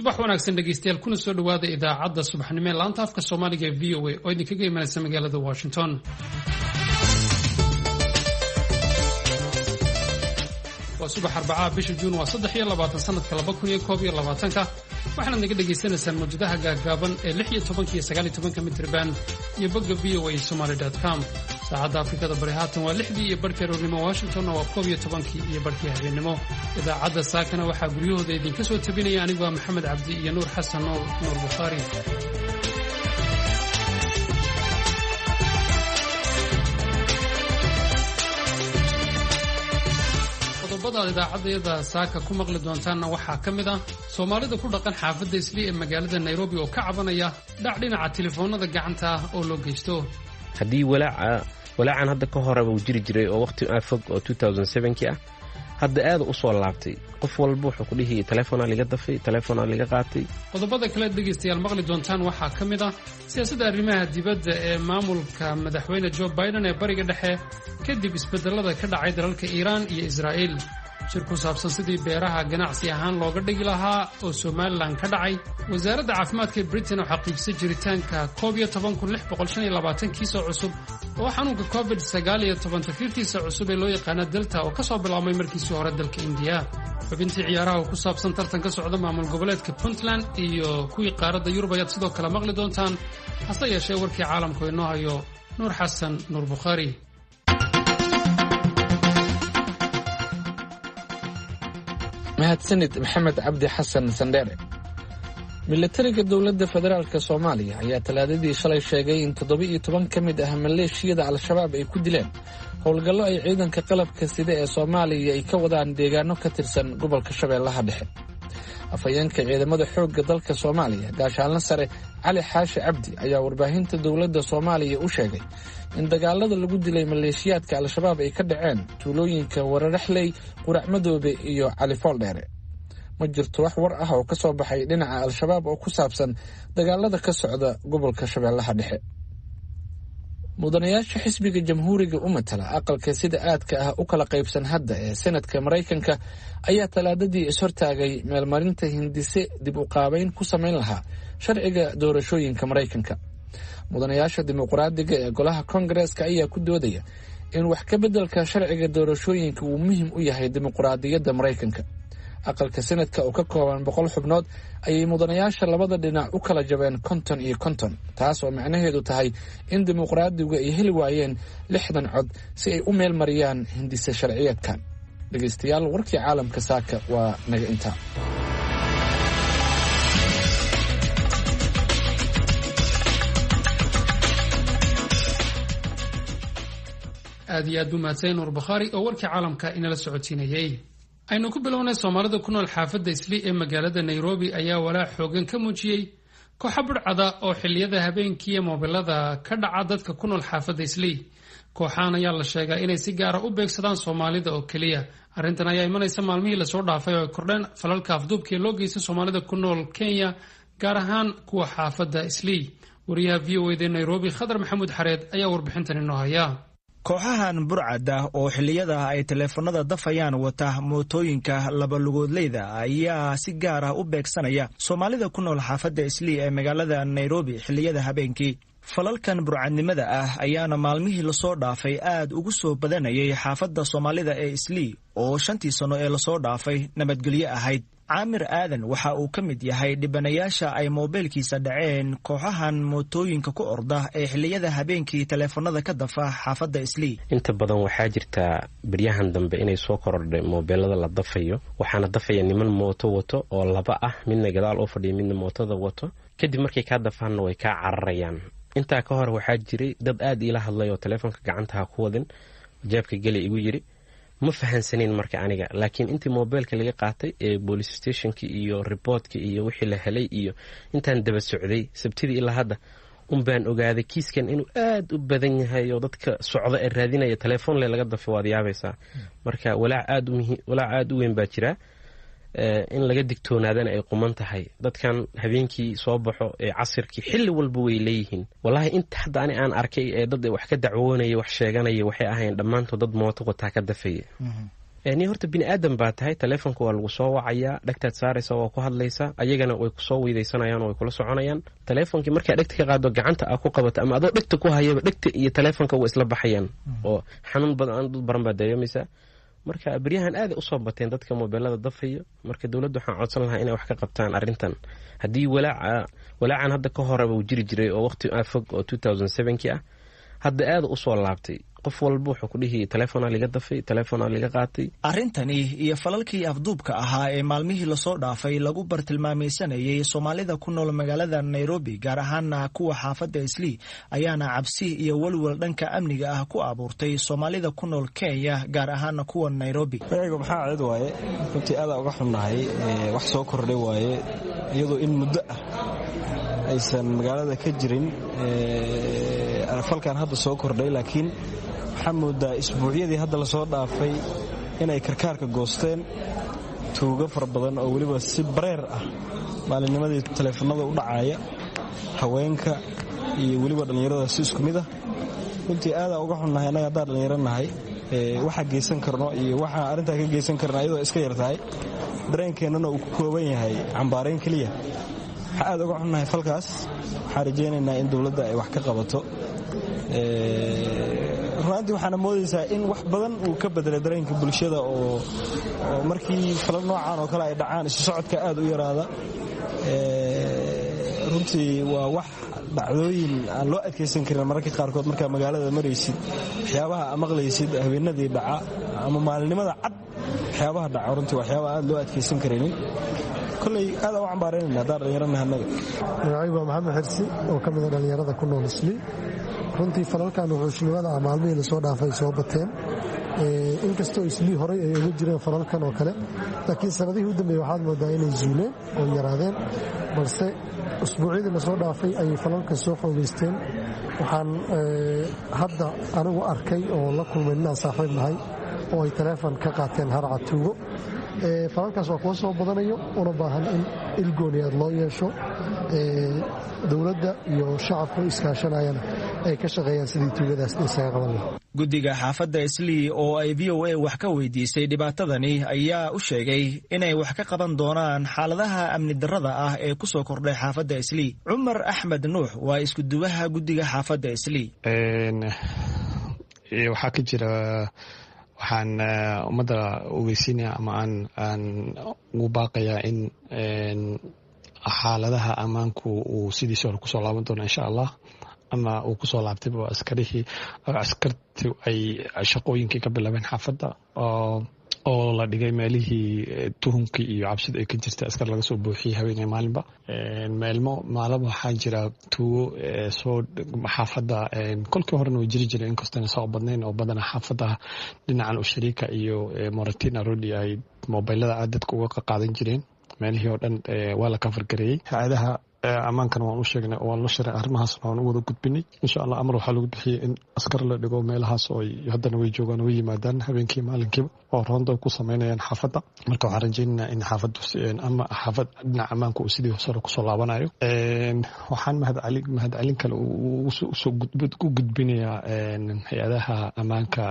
subax wanaagsan dhegeystayaal kuna soo dhawaada idaacadda subaxnimo ee laanta afka Soomaaliga ee VOA oo idinkaga imanaysa magaalada Washington. waa subax Arbacaa bisha Juun waa 23 sanadka 2021 waxaana naga dhageysanaysaan mawjadaha gaagaaban ee 16 iyo 19 mitir-band iyo bogga voasomali.com. saacadda Afrikada Bari haatan waa 6 iyo barkii aroornimo, Washington waa 12 iyo barkii habeenimo. idaacadda saakana waxaa guryahooda idinka soo tabinaya anigoo Maxamed Cabdi iyo Nuur Xasan Nuur Bukhari. qodobada idaacadda saaka ku maqli doontaanna waxaa ka mid ah Soomaalida ku dhaqan xaafadda Islii ee magaalada Nairobi oo ka cabanaya dhac dhinaca telefoonada gacanta ah oo loo geysto. haddii walaacan hadda ka hore uu jiri jiray oo waqti fog oo 2007 ah hadda aad u soo laabtay. qof walba wuxuu ku dhigay telefoona laga dafay, telefoona laga qaatay. qodobada kale dhegeystayaal maqli doontaan waxaa ka mid ah siyaasadda arrimaha dibadda ee maamulka madaxweyne Joe Biden ee bariga dhexe kadib isbedelada ka dhacay dalalka Iran iyo Israa'iil. shir ku saabsan sidii beeraha ganacsi ahaan looga dhigi lahaa oo Somaliland ka dhacay. wasaaradda caafimaadka ee Britain oo xaqiijisay jiritaanka 19625 kiis oo cusub oo xanuunka COVID-19 tafiirtiisa cusub ee loo yaqaan Delta oo ka soo bilaabmay markiisii hore dalka India. xubintii ciyaaraha oo ku saabsan tartan ka socda maamul goboleedka Puntland iyo kuwii qaaradda Yurub ayaad sidoo kale maqli doontaan. hase yeeshee warkii caalamku inoo hayo Nuur Xasan Nuur Bukhari. mahadsanid Maxamed Cabdi Xasan Sandere. militariga dowladda federaalka Soomaaliya ayaa talaadadii shalay sheegay in 17 ka mid ah maleeshiyada Al-Shabaab ay ku dileen howlgallo ay ciidanka qalabka sida ee Soomaaliya ay ka wadaan deegaano ka tirsan gobolka Shabeellaha Dhexe. afayeenka ciidamada xoogga dalka Soomaaliya gaashaanle sare Cali Xaashi Cabdi ayaa warbaahinta dowladda Soomaaliya u sheegay in dagaalada lagu dilay maleeshiyaadka Al-Shabaab ay ka dhaceen tuulooyinka Wararaxley, Quracmadoobe iyo Cali Fooldheere. ma jirto wax war ah oo ka soo baxay dhinaca Al-Shabaab oo ku saabsan dagaalada ka socda gobolka Shabeellaha Dhexe. mudanayaasha xisbiga jamhuuriga u matala aqalka sida aadka ah u kala qaybsan hadda ee Senadka Mareykanka ayaa talaadadii ishortaagay meelmarinta hindise dib u qaabayn ku samayn lahaa sharciga doorashooyinka Mareykanka. mudanayaasha dimuqraadiga ee golaha Kongareeska ayaa ku doodaya in wax ka beddelka sharciga doorashooyinka uu muhiim u yahay dimuqraadiyadda Mareykanka. aqalka Senadka oo ka kooban 100 xubnood ayay mudanayaasha labada dhinac u kala jabeen 50 iyo 50, taas oo macnaheedu tahay in dimuqraadigu ay heli waayeen 60 cod si ay u meel mariyaan hindise sharciyeedkan. dhegeystayaal, warkii caalamka saaka waa naga intaa. aad iyo aad u mahadsan Nuur Bukhari oo warkii caalamka inala socodsiinayay. aynu ku bilownay Soomaalida ku nool xaafadda Islii ee magaalada Nairobi ayaa walaac xoogan ka muujiyay kooxo burcada oo xilliyada habeenkii mobilada ka dhaca dadka ku nool xaafadda Islii. kooxahan ayaa la sheegaa inay si gaar ah u beegsadaan Soomaalida oo kaliya. arrintan ayaa imanaysa maalmihii la soo dhaafay oo kordheen falalka afduubka ee loo geystay Soomaalida ku nool Kenya, gaar ahaan kuwa xaafadda Islii. wariyaha VOA ee Nairobi Khadar Maxamuud Xareed ayaa warbixintan inoo haya. kooxahan burcada oo xilliyada ay teleefanada dafayaan wata mootooyinka labalugoodleyda ayaa si gaar ah u beegsanaya Soomaalida ku nool xaafadda Islii ee magaalada Nairobi xilliyada habeenkii. falalkan burcadnimada ah ayaana maalmihii lasoo dhaafay aad ugu soo badanayay xaafadda Soomaalida ee Islii oo 5 sano ee lasoo dhaafay nabadgelyo ahayd. Caamir Aadan waxa uu ka mid yahay dhibanayaasha ay moobilkiisa dhaceen kooxahan mootooyinka ku orda ee xilliyada habeenkii teleefanada ka dafa xaafadda Islii. inta badan waxaa jirta baryahan dambe inay soo korodhay moobilada la dafayo, waxaana dafaya niman mooto wato oo laba ah, midna gadaal u fadhiya midna mootada wato. kadib markay ka dafaanna way ka cararayaan. intaa ka hor waxaa jiray dad aad ila hadlay oo teleefanka gacanta ku wadin, jeebka gali igu yiri ma fahansanin marka aniga, laakiin intii mobilka laga qaatay ee police stationki iyo reportka iyo wixii la helay iyo intaan daba socday sabtidii ilaa hadda baan ogaaday kiiskan inuu aad u badan yahay oo dadka socda ee raadinaya telefoon le laga dafay waad yaabaysaa. marka walaac aad u weyn baa jira in laga digtoonaadana ay quman tahay. dadkan habeenkii soo baxo ee casirkii xilli walba way leeyihiin. wallahi inta hadda ani aan arkay ee dad wax ka dacwoonaya wax sheeganaya waxay ahayn dhammaantood dad mooto wataa ka dafaya. ni horta bini aadan baa tahay telefoonka waa lagu soo wacayaa dhegtaad saaraysa waa ku hadlaysa ayagana way kusoo weydaysanayaan oo way kula soconayaan telefoonkii markaa dhegta ka qaado gacanta aa ku qabato ama adoo dhegta ku hayaba dhegta iyo telefoonka way isla baxayaan oo xanuun badan dad baran baa dareemaysaa marka baryahan aad usoo bateen dadka mobilada dafayo marka dawladdu waxaan codsan lahaa inay wax ka qabtaan arrintan haddii walaacan hadda ka horeba uu jiri jiray oo waqti fog oo 2007 ah hadda aad usoo laabtay qof walba wuxuu ku dhihi telefoona laga dafay telefoona laga qaatay arrintani iyo falalkii afduubka ahaa ee maalmihii lasoo dhaafay lagu bartilmaamaysanayay Soomaalida ku nool magaalada Nairobi gaar ahaan kuwa xaafadda Islii ayaana cabsi iyo walwal dhanka amniga ah ku abuurtay Soomaalida ku nool Kenya gaar ahaan kuwa Nairobi ayagu maxaa cid waaye runtii aad uga xunnahay wax soo kordhay waaye iyadoo in muddo ah aysan magaalada ka jirin falkan hadda soo kordhay laakiin waxaa moodaa isbuucyadii hadda la soo dhaafay inay karkaarka goosteen tuugo fara badan oo weliba si bareer ah maalinnimadii taleefanada u dhacaya haweenka iyo weliba dhallinyarada si isku mid ah runtii aadaa uga xunnahay annaga haddaan dhallinyaro nahay waxaa geysan karno iyo waxaa arrintaa ka geysan karna iyadoo iska yar tahay dareenkeennana uu ku kooban yahay cambaarayn keliya waxaa aad uga xunnahay falkaas waxaan rajaynaynaa in dowladda ay wax ka qabato runtii waxaana moodaysaa in wax badan uu ka bedelay dareenka bulshada oo markii falal noocan oo kale ay dhacaan isu socodka aad u yaraada runtii waa wax dhacdooyin aan loo adkaysan karin mararka qaarkood markaa magaalada maraysid waxyaabaha maqlaysid habeenadii dhaca ama maalinimada cad waxyaabaha dhaca runtii waxyaabaha aad loo adkaysan karaynin kolley aad u cambaaraynayna haddaan dhallinyarana annaga magacaygu waa maxamed xirsi oo ka mida dhallinyarada ku nool Islii runtii falalkan wuxuushnimada ah maalmihii lasoo dhaafay soo bateen inkastoo Islii horey ay uga jireen falalkan oo kale laakiin sanadihii u dambeeyey waxaad moodaa inay zuuleen oo yaraadeen balse usbuucyadii lasoo dhaafay ayay falalkan soo xoogaysteen waxaan hadda anigu arkay oo la kulmay inaan saaxiib nahay oo ay teleefon ka qaateen harca tuugo falalkaas waa kuwa soo badanayo una baahan in ilgooniyaad loo yeesho dowladda iyo shacabku iskaashanayana ay ka shaqeeyaan sidii tuugadaas isaga qaban lahaa guddiga xaafadda Islii oo ay VOA wax ka weydiisay dhibaatadani ayaa u sheegay inay wax ka qaban doonaan xaaladaha amni darrada ah ee ku soo kordhay xaafadda Islii Cumar Axmed Nuux waa isku duwaha guddiga xaafadda Islii waxaa ka jira waxaan ummadda ogeysiinaya ama aan ugu baaqayaa in xaaladaha ammaanku uu sidiisa hore kusoo laaban doono insha allah ama uu kusoo laabtayba askartii ay shaqooyinkii ka bilaabeen xaafadda oo la dhigay meelihii tuhumkii iyo cabsida ay ka jirtay askar laga soo buuxiyey haweeney maalinba maalaba waxaa jira tuugo soo xaafadda kolkii horena way jiri jireen inkastona soo badnayn oo badana xaafadda dhinacan ushariika iyo moratina rodi ay mobilada aad dadka uga qaadan jireen meelihii oo dhan waa la kafargareeyey hay-adaha ammaankana waan u sheegnay oo waan la shiray arrimahaasna waan u wada gudbinay insha allah amar waxaa lagu bixiyey in askar la dhigo meelahaas oo haddana way joogaan way yimaadaan habeenkii maalinkiiba oo roonda ku samaynayaan xaafadda marka waxaan rajaynaynaa in xaafaddu ama xaafad dhinaca ammaanka uu sidii hore kusoo laabanayo waxaan mahadcelin kale u gudbinayaa hay-adaha ammaanka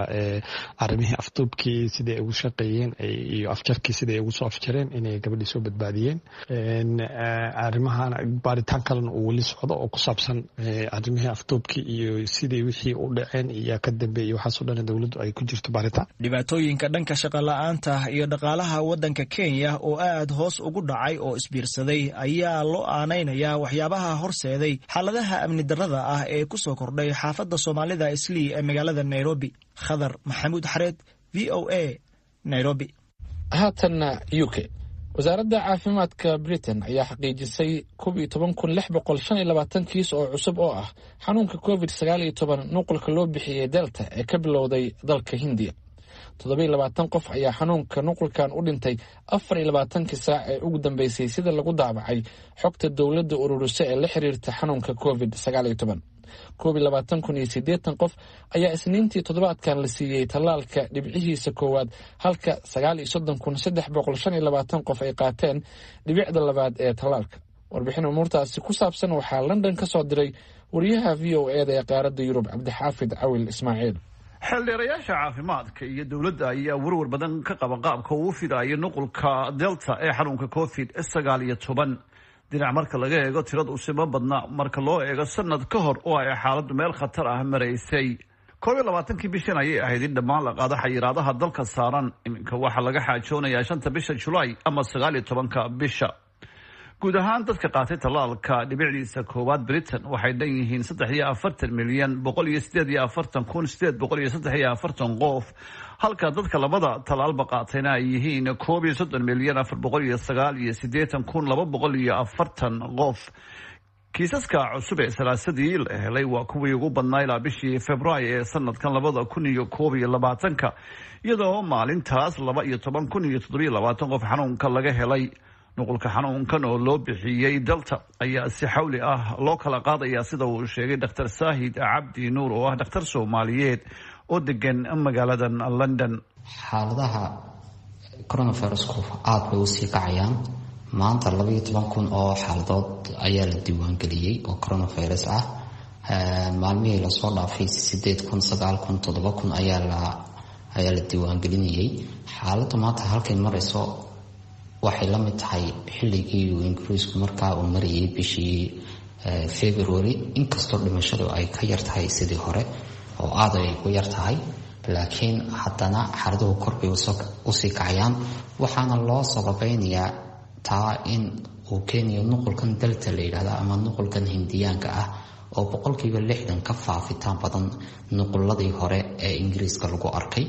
arrimihii afduubkii sidai ay ugu shaqeeyeen iyo afjarkii sidai ay ugu soo afjareen inay gabadhii soo badbaadiyeen arrimahana baaritaan kalena uu weli socdo oo ku saabsan arrimihii afduubkii iyo sidii wixii u dhaceen iyo ka dambeeyey waxaasoo dhan dowladdu ay ku jirto baaritaan dhibaatooyinka dhanka shaqo la'aanta iyo dhaqaalaha waddanka Kenya oo aad hoos ugu dhacay oo isbiirsaday ayaa loo aanaynayaa waxyaabaha horseeday xaaladaha amni darrada ah ee ku soo kordhay xaafadda Soomaalida Islii ee magaalada Nairobi Khadar Maxamuud Xareed VOA Nairobi haatanna UK wasaaradda caafimaadka Britain ayaa xaqiijisay 11,625 kiis oo cusub oo ah xanuunka COVID-19 nuqulka loo bixiyey Delta ee ka bilowday dalka Hindiya 27 qof ayaa xanuunka nuqulkan u dhintay 24 saac ee ugu dambeysay sida lagu daabacay xogta dowladda ururisay ee la xiriirta xanuunka COVID-19 22,080 qof ayaa isniintii toddobaadkan la siiyey tallaalka dhibcihiisa koowaad halka 39,325 qof ay qaateen dhibicda labaad ee tallaalka warbixin umuurtaasi ku saabsan waxaa London ka soo diray wariyaha VOA ee qaaradda Yurub Cabdixaafid Cawil Ismaaciil xildheerayaasha caafimaadka iyo dowladda ayaa warwar badan ka qaba qaabka uu fidayo nuqulka delta ee xanuunka covid-19 dhinac marka laga eego tirada usima badna marka loo eego sanad ka hor oo ay xaaladdu meel khatar ah maraysay 22 bishan ayay ahayd in dhammaan la qaado xayiraadaha dalka saaran. iminka waxaa laga xaajoonayaa 5 bisha Julaay ama 19 bisha. guud ahaan dadka qaatay talaalka dhibicdiisa koowaad Britain waxay dhan yihiin 43,148,843 qof, halka dadka labada talaalba qaatayna ay yihiin 30,489,240 qof. kiisaska cusub ee salaasadii la helay waa kuwii ugu badnaa ilaa bishii February ee sanadkan 2021, iyadoo maalintaas 12,027 qof xanuunka laga helay. nuqulka xanuunkan oo loo bixiyey Delta ayaa si xawli ah loo kala qaadaya sida uu sheegay Dr. Saahid Cabdi Nuur oo ah dhakhtar Soomaaliyeed oo degan magaalada London. xaaladaha coronavirus-ku aad bay u sii kacayaan. maanta 12,000 oo xaaladood ayaa la diiwaan geliyey oo coronavirus ah. maalmihii la soo dhaafay 8,000, 9,000, 7,000 ayaa la diiwaan gelinayay. xaaladdu maanta halkay marayso waxay la mid tahay xilligii uu Ingiriisku markaa uu marayay bishii February, inkastoo dhimashadu ay ka yar tahay sidii hore oo aad ay u yar tahay, laakiin haddana xaaladuhu kor bay u sii kacayaan. waxaana loo sababeynayaa taa in uu keeniyo nuqulkan Delta la yidhaahdo ama nuqulkan Hindiyaanka ah oo 60% ka faafitaan badan nuquladii hore ee Ingiriiska lagu arkay,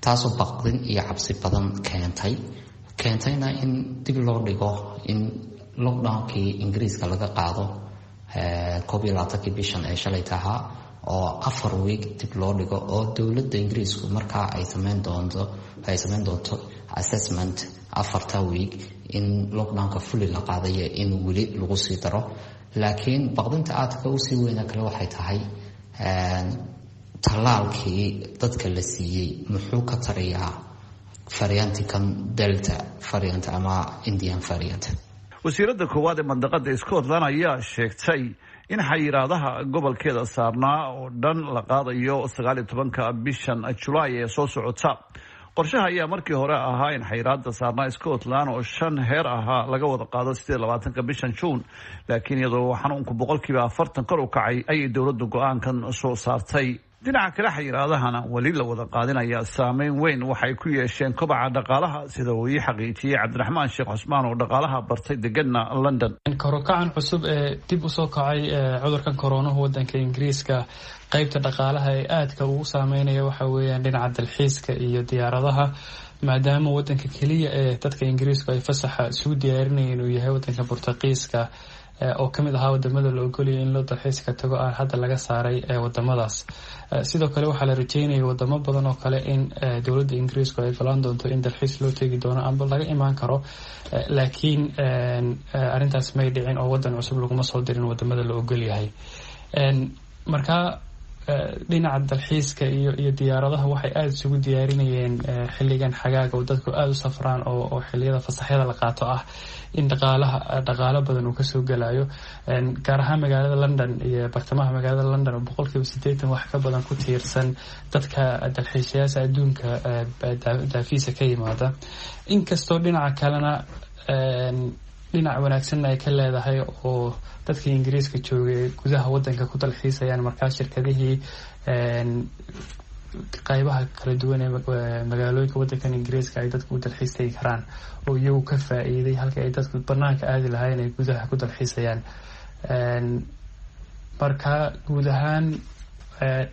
taasoo baqdin iyo cabsi badan keentayna in dib loo dhigo in lockdownkii Ingiriiska laga qaado 21 bishan ee shalay tahaa oo 4 week dib loo dhigo, oo dowladda Ingiriisku markaa ay sameyn doonto assessment 4 week in lockdownka fully la qaadayo in weli lagu sii daro. laakiin baqdinta aadka u sii weyna kale waxay tahay talaalkii dadka la siiyey muxuu ka tarayaa variantikan Delta variant ama Indian variant. wasiiradda koowaad ee mandaqada Scotland ayaa sheegtay in xayiraadaha gobolkeeda saarnaa oo dhan la qaadayo 19 bishan Julaay ee soo socota. qorshaha ayaa markii hore ahaa in xayiraadda saarnaa Scotland oo 5 heer ahaa laga wada qaado 28 bishan June, laakiin iyadoo xanuunku 40% kor u kacay ayay dowladdu go'aankan soo saartay. dhinaca kale xayiraadahana weli la wada qaadinaya saameyn weyn waxay ku yeesheen kobaca dhaqaalaha, sida uu xaqiijiyay Cabdiraxmaan Sheekh Cusmaan oo dhaqaalaha bartay deganna London. korokacan cusub ee dib u soo kacay cudurkan corona wadanka Ingiriiska, qaybta dhaqaalaha ee aadka ugu saameynaya waxa weeyaan dhinaca dalxiiska iyo diyaaradaha, maadaama wadanka kaliya ee dadka Ingiriisku ay fasaxa isugu diyaarinayeen uu yahay wadanka Boortaqiiska oo kamid ahaa wadamada la ogoliyay in loo dalxiiska tago hadda laga saaray wadamadaas. sidoo kale waxaa la rajeynayay wadamo badan oo kale in dowladda Ingiriisku ay golaan doonto in dalxiis loo tegi doono amba laga imaan karo, laakiin arrintaas may dhicin oo wadan cusub laguma soo dirin wadamada la ogol yahay. markaa dhinaca dalxiiska iyo diyaaradaha waxay aada isugu diyaarinayeen xilligan xagaaga oo dadku aada u safraan oo xilliyada fasaxyada la qaato ah in dhaqaalo badan uu kasoo galayo, gaar ahaan magaalada London iyo bartamaha magaalada London oo 80% wax ka badan ku tiirsan dadka dalxiisayaasha adduunka daafiisa ka yimaada. inkastoo dhinaca kalena dhinac wanaagsan ay ka leedahay oo dadka Ingiriiska joogay gudaha wadanka ku dalxiisayaan, markaa shirkadihii qaybaha kala duwan ee magaalooyinka wadankan Ingiriiska ay dadku u dalxiis tagi karaan oo iyagu ka faa'iiday halkii ay dadku banaanka aadi lahaayeen ay gudaha ku dalxiisayaan. markaa guud ahaan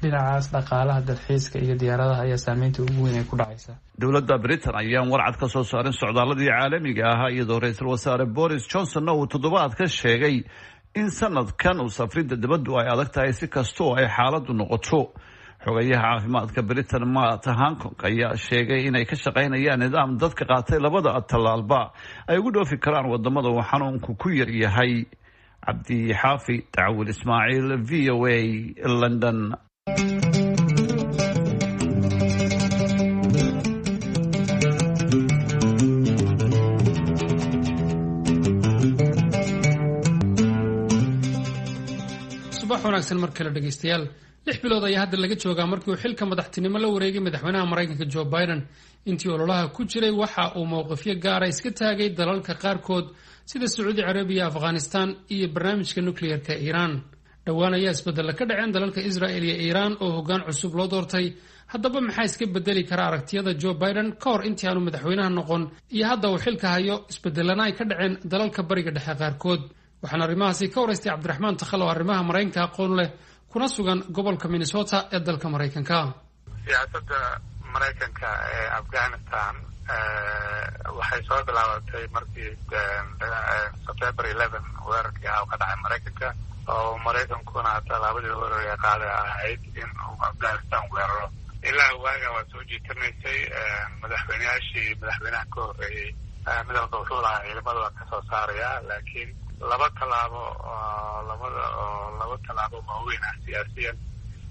dhinacaas dhaqaalaha dalxiiska iyo diyaaradaha ayaa saameynta ugu weyn ay ku dhacaysa. dowladda Britain ayaan warcad ka soo saarin socdaaladii caalamiga ahaa, iyadoo ra'iisul wasaare Boris Johnson uu toddobaadka sheegay in sanadkan uu safridda dibaddu ay adag tahay si kastoo ay xaaladdu noqoto. xogayaha caafimaadka Britain Matt Hancock ayaa sheegay inay ka shaqaynayaan nidaam dadka qaatay labada talaalba ay ugu dhoofi karaan wadamada uu xanuunku ku yar yahay. Cabdi Xaafi Dacwil Ismaaciil, VOA, London. subax wanaagsan mar kale dhegeystayaal. 6 bilood ayaa hadda laga joogaa markii uu xilka madaxtinimo la wareegay madaxweynaha Mareykanka Joe Biden. intii ololaha ku jiray waxa uu mowqifyo gaar ah iska taagay dalalka qaarkood sida Saudi Arabia, Afghanistan iyo barnaamijka nuclearka Iran. dhawaan ayaa isbedel ka dhaceen dalalka Israel iyo Iran oo hoggaan cusub loo doortay. haddaba maxaa iska bedeli kara aragtiyada Joe Biden ka hor intii aanu madaxweynaha noqon iyo hadda uu xilka hayo isbedelana ay ka dhaceen dalalka bariga dhexe qaarkood? waxaan arrimahaasi ka waraystay Cabdiraxmaan Takhal oo arrimaha Mareykanka aqoon leh kuna sugan gobolka Minnesota ee dalka Mareykanka. siyaasadda Mareykanka ee Afghanistan waxay soo bilaabatay markii September 11 weerarkii ka dhacay Mareykanka oo Mareykankuna tallaabadii hore ee qaaday ahayd in uu Afghanistan weeraro. ilaa waaga waa soo jiitamaysay madaxweynaha ka horreeyey midalba wuxuu lahaa ciidamada waa ka soo saaraya, laakiin laba tallaabo waaweyn ah siyaasiyan.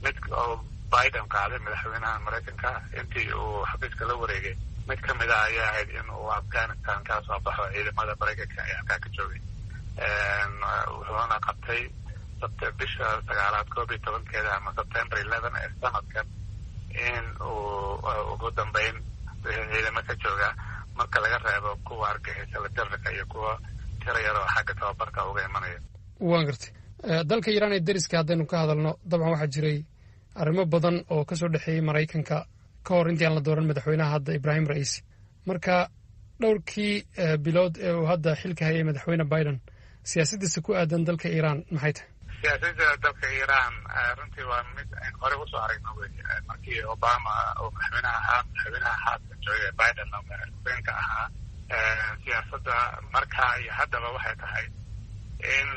mid oo Biden qaaday madaxweynaha Mareykanka intii uu xafiiska la wareegay, mid ka mid ah ayaa ahayd in uu Afghanistan ka soo baxo ciidamada Mareykanka ee halkaa ka joogay. wuxuuna qabtay bisha 9 ama September 11 ee sanadkan in uu ugu dambeyn ciidamo ka jooga marka laga reebo kuwa argagixisada la dirka iyo kuwa tiro yar oo xagga tababarka uga imanaya. waan gartay. dalka Iran ee dariska haddaynu ka hadalno, dabcan waxaa jiray arrimo badan oo ka soo dhexeeyay Mareykanka ka hor intii aan la dooran madaxweynaha hadda Ibrahim Raisi. marka dhowrkii bilood ee uu hadda xilka hayay madaxweyne Biden, siyaasaddiisa ku aadan dalka Iran maxay tahay? siyaasadda dalka Iran runtii waa mid aan hore usoo aragno weeye. markii Obama oo madaxweynaha joogay, Biden oo madaxweynaha ahaa, siyaasadda markaa iyo haddaba waxay tahay in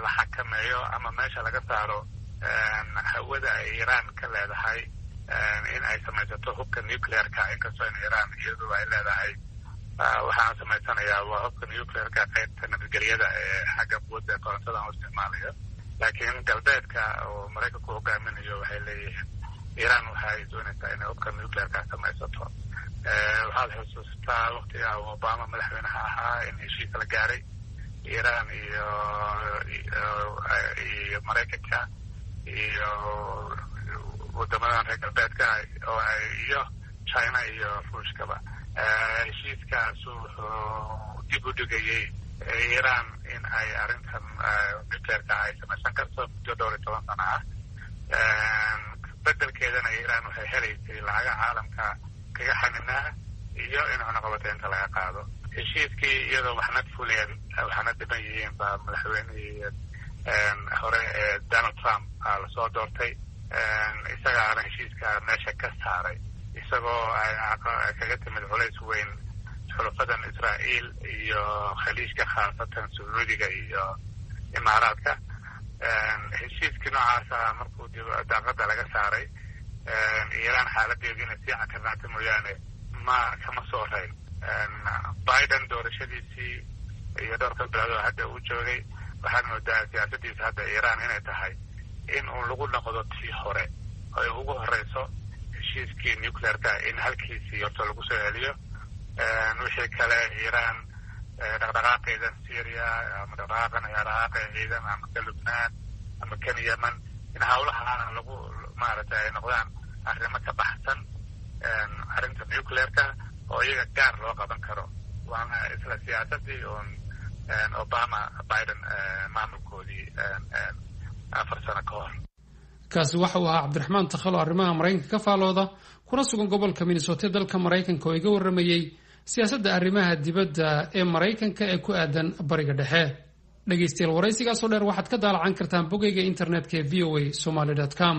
la xakameeyo ama meesha laga saaro hawada ay Iran ka leedahay in ay samaysato hubka nuclearka. inkastoo in Iran iyadu ay leedahay waxaan samaysanayaa waa hubka nuclearka qaybta nabadgelyada ee xagga quwadda korontada oo isticmaalayo, laakiin galbeedka oo Mareykanku hogaaminayo waxay leeyihiin Iran waxay doonaysaa inay hubka nuclearka samaysato. waxaad xusuustaa waqtiga Obama madaxweynaha ahaa in heshiis la gaaray Iran iyo Mareykanka iyo wadamadan reer galbeedka iyo China iyo Ruushkaba. heshiiskaas wuxuu dib u dhigayay Iran in ay arrintan nuclearka ay samaysan karto muddo 12 sano ah. bedelkeedana Iran waxay helaysay lacagaha caalamka kaga xaninaa iyo in cunaqabateynta laga qaado. heshiiskii iyadoo waxna fuleen waxna dhiban yihiin baa madaxweynihii hore ee Donald Trump lasoo doortay. isagaana heshiiska meesha ka saaray, isagoo ay kaga timid culays weyn xulafadan Israa'iil iyo khaliijka, khaasatan Sacuudiga iyo Imaaraadka. heshiiskii noocaasa markuu daaqada laga saaray, Iran xaaladeedu inay sii cakarnaata mooyaane kama soo reyn. Biden doorashadiisii iyo dhowrka bilood oo hadda uu joogay, waxaad moodaa siyaasadiisa hadda Iran inay tahay in uu lagu noqdo tii hore ay ugu horeyso heshiiskii nuclearka in halkiisii horta lagu soo celiyo. wixii kale Iran dhaqdhaqaaqeeda Syria ama dhaqdhaqaaqa ciidan ama ka Lubnaan ama kan Yemen, in hawlaha lagu maaragtay ay noqdaan arrimo ka baxsan arrinta nuclearka oo iyaga gaar loo qaban karo. waana isla siyaasadii Obama Biden maamulkoodii 4 sano ka hor. kaasi waxa uu ahaa Cabdiraxmaan Takhal oo arrimaha Mareykanka ka faalooda kuna sugan gobolka Minnesota dalka Mareykanka oo iga waramayay siyaasadda arrimaha dibadda ee Mareykanka ee ku aadan bariga dhexe. dhegaystayaal, waraysigaas oo dheer waxaad ka daalacan kartaan bogayga internetka ee voasomali.com.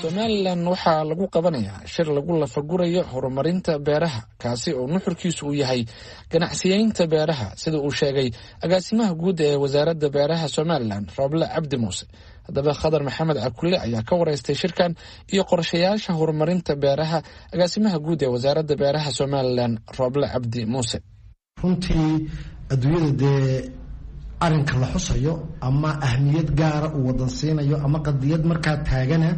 Somalilan waxaa lagu qabanayaa shir lagu lafagurayo horumarinta beeraha, kaasi oo nuxurkiisu uu yahay ganacsiyeynta beeraha, sida uu sheegay agaasimaha guud ee wasaaradda beeraha Somalilan, Roble Cabdi Muuse. haddaba khadar maxamed cakulle ayaa ka wareystay shirkan iyo qorshayaasha horumarinta beeraha agaasimaha guud ee wasaaradda beeraha somalilan Rooble Cabdi Muuse. runtii adduunyada dee arrinka la xusayo ama ahmiyad gaara uu wadan siinayo ama qadiyad markaa taagana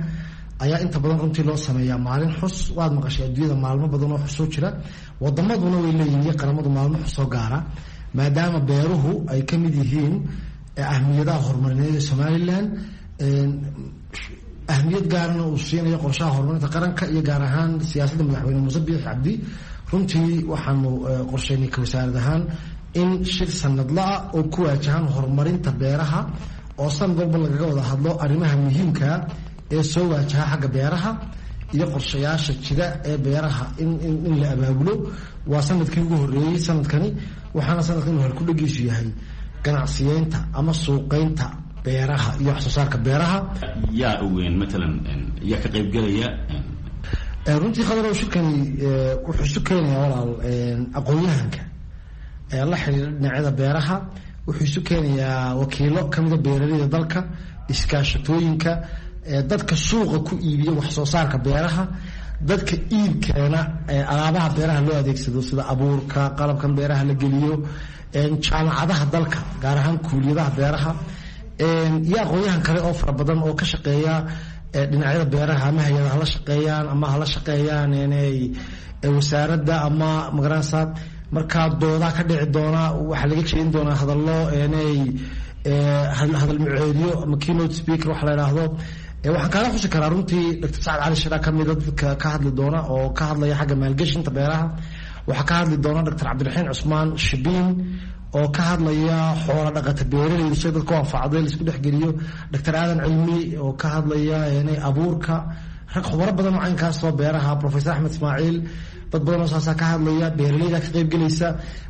ayaa inta badan runtii loo sameeyaa maalin xus. waad maqashay adduunyada maalmo badan oo xusoo jira, wadamaduna way leeyihiin qaramadu maalmo xusoo gaara, maadaama beeruhu ay ka mid yihiin ahmiyadaha horumarineed ee somalilan. ahmiyad gaarana uu siinayo qorshaha horumarinta qaranka iyo gaar ahaan siyaasadda madaxweyne muuse biixi cabdi. runtii waxaanu qorsheynay ka wasaarad ahaan in shir sanadla-a oo ku waajahan horumarinta beeraha oo sanad walba lagaga wada hadlo arrimaha muhiimka ee soo waajaha xagga beeraha iyo qorshayaasha jira ee beeraha in la abaabulo. waa sanadkii ugu horeeyey sanadkani, waxaana sanadkan hore ku dhagiisu yahay ganacsiyeynta ama suuqeynta beeraha iyo wax soo saarka beeraha. yaa weyn matalan yaa ka qaybgalaya? runtii khadarow shirkani wuxuu isu keenayaa walaal aqoon-yahanka la xiriira dhinacyada beeraha. wuxuu isu keenayaa wakiilo kamida beeraleyda dalka, iskaashatooyinka, dadka suuqa ku iibiya wax soo saarka beeraha, dadka iibkeena alaabaha beeraha loo adeegsado sida abuurka, qalabkan beeraha la geliyo, jaamacadaha dalka gaar ahaan kuuliyadaha beeraha, iyo aqoon-yahan kale oo fara badan oo ka shaqeeya dhinacyada beeraha, ama hay-ada hala shaqeeyaan ama hala shaqeeyaan wasaaradda ama magaranaysa. markaa doodaa ka dhici doona, waxaa laga jeedin doonaa hadallo hadal muceediyo ama keynote speaker waxa la idhaahdo. waxaan kaaga xusi karaa runtii Dr. Sacad Cali Shira kamida dadka ka hadli doona oo ka hadlaya xagga maalgashinta beeraha. waxaa ka hadli doona Dr. Cabdiraxiin Cusmaan Shibiin oo ka hadlaya xoola dhaqata beeraleyda si dadku anfacday la isku dhexgeliyo. Dr. Aadan Cilmi oo ka hadlaya abuurka. rag khubaro badan oo caynkaas oo beeraha, Professor Axmed Ismaaciil, dad badan oo saasa ka hadlaya, beeraleyda ka qaybgelaysa.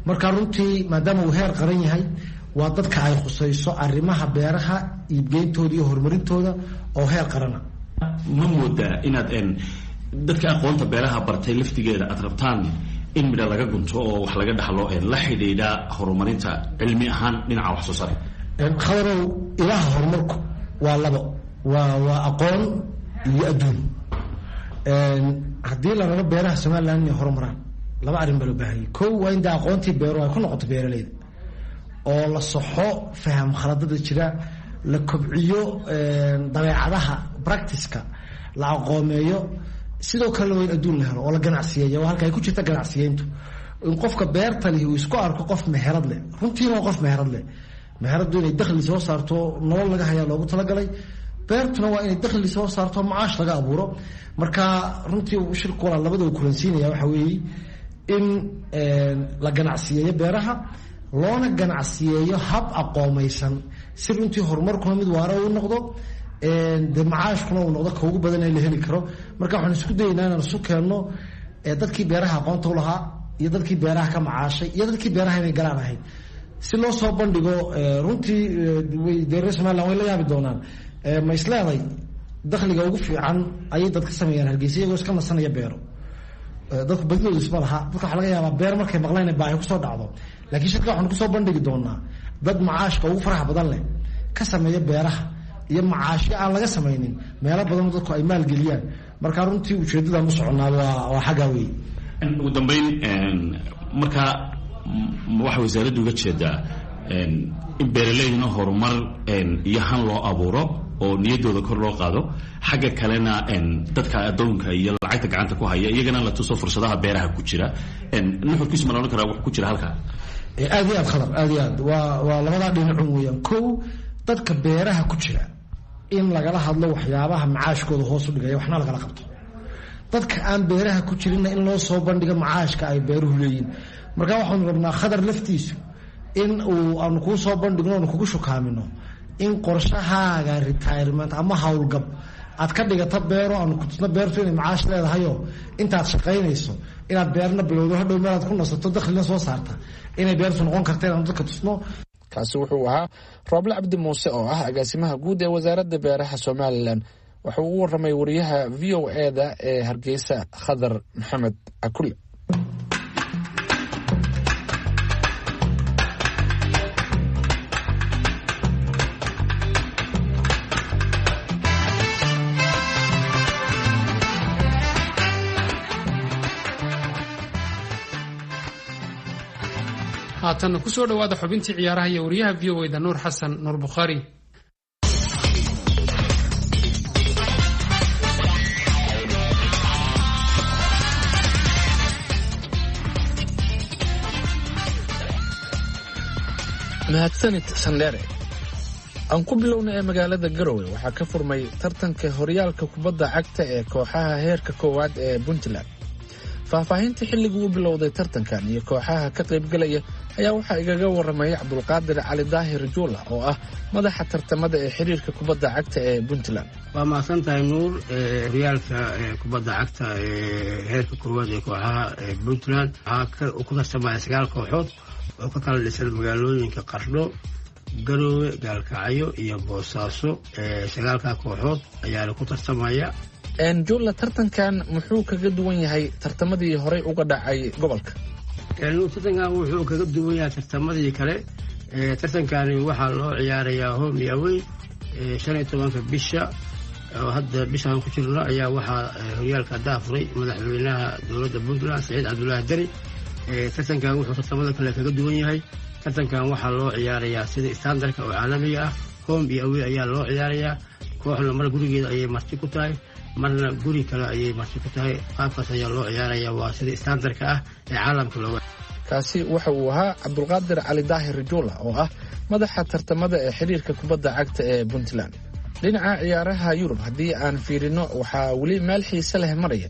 marka runtii maadaama uu heer qaran yahay, waa dadka ay khusayso arrimaha beeraha iibgeyntooda iyo horumarintooda oo heer qarana. ma moodaa inaad dadka aqoonta beeraha bartay laftigeeda aad rabtaan in midha laga gunto oo wax laga dhaxlo la xidhiidha horumarinta cilmi ahaan dhinaca wax soo saar? khadarow, ilaha horumarku waa labo, waa aqoon iyo adduun. haddii la rabo beeraha somalilan inay horumaraan, laba arrin baa loo baahanyay. kow waa in dee aqoontii beeruhu ay ku noqoto beeraleyda, oo la saxo faham khaladada jira, la kobciyo dabeecadaha practice-ka, la aqoomeeyo. sidoo kale waa in adduun la helo oo la ganacsiyeeyo. waa halka ay ku jirta ganacsiyeyntu, in qofka beerta lihi uu isku arko qof meherad leh. runtiina waa qof meherad leh. meheraddu inay dakhli soo saarto, nolol laga hayaa loogu talagalay. beertuna waa inay dakhli soo saarto, macaash laga abuuro. marka runtii shirku walaa labadaba kulansiinaya waxa weeye in la ganacsiyeeyo beeraha, loona ganacsiyeeyo hab aqoomaysan, si runtii horumarkuna mid waara u noqdo, dee macaashkuna uu noqdo ka ugu badan ee la heli karo. marka waxaan isku dayaynaa inaan isu keenno dadkii beeraha aqoonta u lahaa iyo dadkii beeraha ka macaashay iyo dadkii beeraha inay galaan ahayd, si loo soo bandhigo. runtii dee reer somaliland way la yaabi doonaan. ma isleeday dakhliga ugu fiican ayay dad ka sameeyaan Hargeysa iyagoo iska nasanaya beero. dadku badidooda isma laha. dadka waxaa laga yaabaa beer markay maqlaan baahi kusoo dhacdo, laakiin shirka waxaan kusoo bandhigi doonaa dad macaashka ugu faraha badan leh ka sameeya beeraha iyo macaashyo aan laga samaynin meelo badan dadku ay maalgeliyaan. marka runtii ujeedadaan u soconaa waa xaggaa weeye. ugu dambeyn, markaa waxaa wasaaraddu uga jeedaa in beeraleydna horumar iyo han loo abuuro oo niyaddooda kor loo qaado, xagga kalena dadka addoonka iyo lacagta gacanta ku haya iyagana la tuso fursadaha beeraha ku jira. nuxurkiisu ma noqon karaa wax ku jira halkaa? aad iyo aad khadar, aad iyo aad waa labadaa dhinacun weeyaan. kow, dadka beeraha ku jira in lagala hadlo waxyaabaha macaashkooda hoos u dhigaya, waxna lagala qabto. dadka aan beeraha ku jirinna in loo soo bandhigo macaashka ay beeruhu leeyihin. marka waxaanu rabnaa khadar laftiisu in aanu kuu soo bandhigno, aanu kugu shukaamino in qorshahaaga retirement ama howlgab aad ka dhigato beero, aanu ku tusno beertu inay macaash leedahayo intaad shaqaynayso inaad beerna bilowdo, hadhow meelaad ku nasato dakhlina soo saarta, inay beertu noqon karta inaanu dadka tusno. kaasi wuxuu ahaa Rooble Cabdi Muuse oo ah agaasimaha guud ee wasaaradda beeraha Somaliland. wuxuu ugu warramay wariyaha VOA-da ee Hargeysa Khadar Maxamed Cakulle. haatanna ku soo dhowaada xubintii ciyaaraha iyo wariyaha VOA-da nuur xasan nuur bukhaari. mahadsanid sandheere. aan ku bilowna ee magaalada garowe waxaa ka furmay tartanka horyaalka kubadda cagta ee kooxaha heerka koowaad ee puntland. faahfaahinta xilligii u bilowday tartankan iyo kooxaha ka qaybgalaya ayaa waxaa igaga waramay cabdulqaadir cali daahir juula oo ah madaxa tartamada ee xiriirka kubadda cagta ee puntland. waa mahadsan tahay nuur. horyaalka kubadda cagta ee heerka koowaad ee kooxaha puntland waxaa ku tartamaya 9 kooxood oo ka kala dhisan magaalooyinka Qardho, Garowe, Gaalkacyo iyo Boosaaso. 9 kooxood ayaa ku tartamaya. juula, tartankan muxuu kaga duwan yahay tartamadii horey uga dhacay gobolka? tartankan wuxuu kaga duwan yahay tartamadii kale. tartankani waxaa loo ciyaarayaa home and away. 15 bisha oo hadda bishaan ku jirno ayaa waxaa horyaalka daafuray madaxweynaha dowladda Puntland Saciid Cabdullaahi Deri. tartankan wuxuu tartamada kale kaga duwan yahay. tartankan waxaa loo ciyaarayaa sida standardka oo caalamiga ah. home and away ayaa loo ciyaarayaa. kooxna mar gurigeeda ayay marti ku tahay, marna guri kale ayay marti ku tahay. qaabkaas ayaa loo ciyaarayaa, waa sida standardka ah ee caalamka looga. kaasi waxa uu ahaa cabdulqaadir cali daahir juula oo ah madaxa tartamada ee xiriirka kubadda cagta ee puntland. dhinaca ciyaaraha yurub haddii aan fiirino waxaa weli meel xiise leh maraya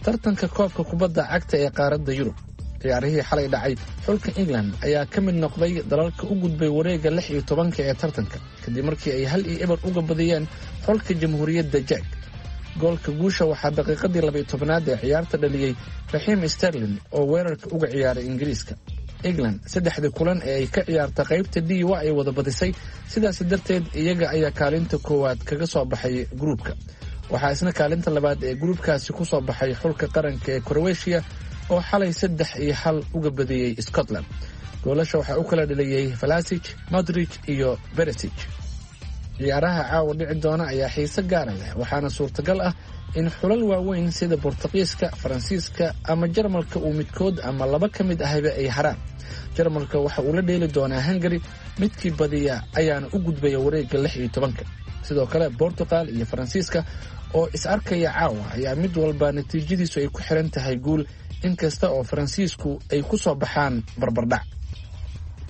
tartanka koobka kubadda cagta ee qaaradda yurub. ciyaarihii xalay dhacay xulka England ayaa ka mid noqday dalalka u gudbay wareega 16 ee tartanka kadib markii ay 1-0 uga badiyeen xulka jamhuuriyadda Czech. goolka guusha waxaa daqiiqadii 12aad ee ciyaarta dhaliyay Raheem Sterling oo weerarka uga ciyaaray Ingiriiska. England 3 kulan ee ay ka ciyaarta qaybta D waa ay wada badisay, sidaas darteed iyaga ayaa kaalinta koowaad kaga soo baxay groupka. waxaa isna kaalinta labaad ee groupkaasi ku soo baxay xulka qaranka ee Croatia oo xalay 3-1 uga badiyay Scotland. goolasha waxaa u kala dhaliyay Vlasic, Modric iyo Perisic. ciyaaraha caawa dhici doona ayaa xiise gaara leh, waxaana suurtagal ah in xulal waaweyn sida Boortaqiiska, Faransiiska ama Jarmalka uu midkood ama laba ka mid ahba ay haraan. Jarmalka waxa uu la dheeli doonaa Hungary, midkii badiya ayaana u gudbaya wareegga 16. sidoo kale Portugal iyo Faransiiska oo is arkaya caawa ayaa mid walba natiijadiisu ay ku xiran tahay guul, inkasta oo Faransiisku ay ku soo baxaan barbardhac.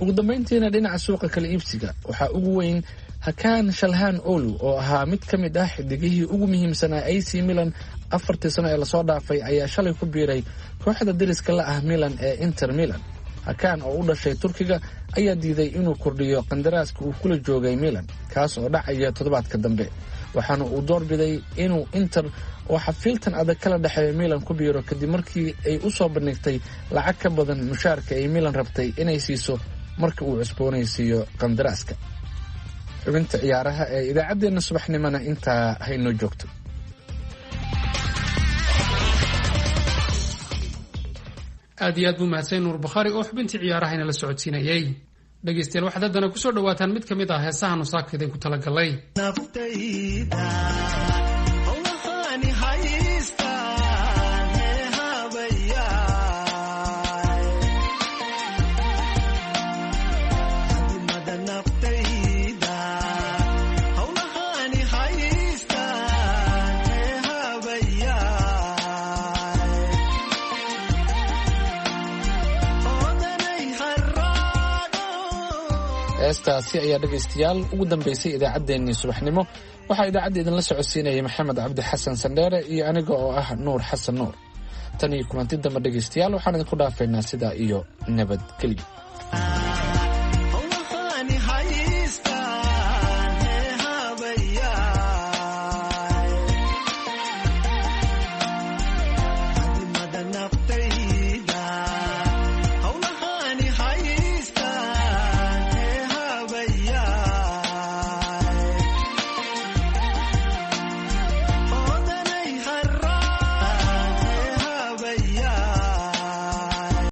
ugu dambeyntiina dhinaca suuqa kala iibsiga waxaa ugu weyn Hakan Calhanoglu oo ahaa mid ka mid ah xidigihii ugu muhiimsanaa AC Milan 4 sano ee lasoo dhaafay ayaa shalay ku biiray kooxda deriska la ah Milan ee Inter Milan. Hakan oo u dhashay Turkiga ayaa diiday inuu kordhiyo qandaraaska uu kula joogay Milan, kaas oo dhacaya toddobaadka dambe. waxaana uu doorbiday inuu Inter oo xafiiltan adag kala dhexeeya Milan ku biiro kadib markii ay u soo bandhigtay lacag ka badan mushaarka ay Milan rabtay inay siiso marka uu cusboonaysiiyo qandaraaska. xubinta ciyaaraha ee idaacadeena subaxnimona intaa haynoo joogto. aad iyo aad buu mahadsan nuur bukhaari oo xubintii ciyaarahayna la socodsiinayay. dhegaystayaal waxaad haddana ku soo dhawaataan mid ka mid ah heesaha nusaaka idinku talagalay. heestaasi ayaa dhegaystayaal ugu dambaysay idaacaddeenii subaxnimo. waxaa idaacadda idinla socodsiinayay maxamed cabdi xasan sandheere iyo aniga oo ah nuur xasan nuur. tan iyo kulanti dambe dhegaystayaal waxaan idinku dhaafaynaa sidaa iyo nabadgelyo.